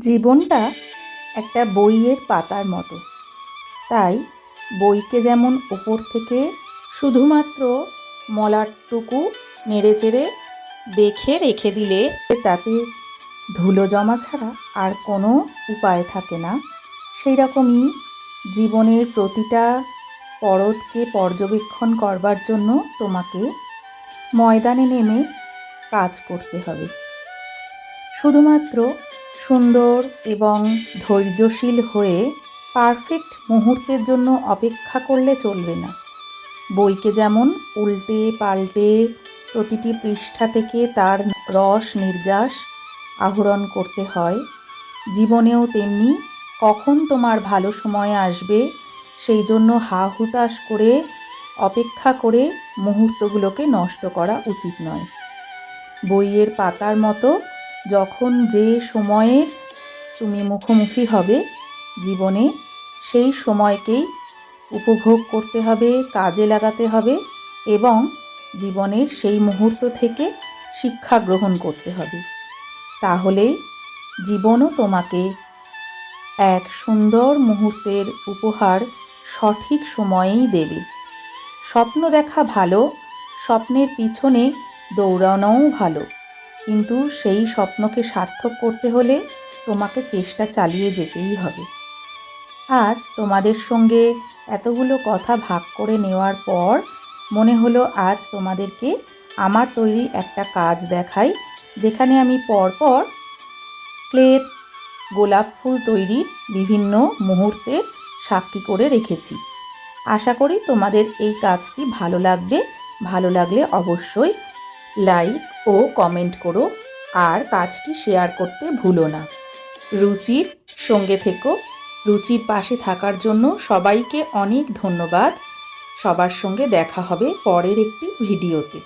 জীবনটা একটা বইয়ের পাতার মতো। তাই বইকে যেমন ওপর থেকে শুধুমাত্র মলাটুকু নেড়েচেড়ে দেখে রেখে দিলে তাতে ধুলো জমা ছাড়া আর কোনো উপায় থাকে না, সেই রকমই জীবনের প্রতিটা পরতকে পর্যবেক্ষণ করবার জন্য তোমাকে ময়দানে নেমে কাজ করতে হবে। শুধুমাত্র সুন্দর এবং ধৈর্যশীল হয়ে পারফেক্ট মুহূর্তের জন্য অপেক্ষা করলে চলবে না। বইকে যেমন উল্টে পাল্টে প্রতিটি পৃষ্ঠা থেকে তার রস নির্যাস আহরণ করতে হয়, জীবনেও তেমনি কখন তোমার ভালো সময় আসবে সেই জন্য হা হুতাশ করে অপেক্ষা করে মুহূর্তগুলোকে নষ্ট করা উচিত নয়। বইয়ের পাতার মতো যখন যে সময়ের তুমি মুখোমুখি হবে জীবনে, সেই সময়কেই উপভোগ করতে হবে, কাজে লাগাতে হবে এবং জীবনের সেই মুহূর্ত থেকে শিক্ষা গ্রহণ করতে হবে। তাহলেই জীবনও তোমাকে এক সুন্দর মুহূর্তের উপহার সঠিক সময়েই দেবে। স্বপ্ন দেখা ভালো, স্বপ্নের পিছনে দৌড়ানোও ভালো, কিন্তু সেই স্বপ্নকে সার্থক করতে হলে তোমাকে চেষ্টা চালিয়ে যেতেই হবে। আজ তোমাদের সঙ্গে এতগুলো কথা ভাগ করে নেওয়ার পর মনে হলো আজ তোমাদেরকে আমার তৈরি একটা কাজ দেখাই, যেখানে আমি পরপর ক্লের গোলাপ ফুল তৈরির বিভিন্ন মুহূর্তের সাক্ষী করে রেখেছি। আশা করি তোমাদের এই কাজটি ভালো লাগবে। ভালো লাগলে অবশ্যই লাইক ও কমেন্ট করো, আর কাজটি শেয়ার করতে ভুলো না। রুচির সঙ্গে থেকো, রুচির পাশে থাকার জন্য সবাইকে অনেক ধন্যবাদ। সবার সঙ্গে দেখা হবে পরের একটি ভিডিওতে।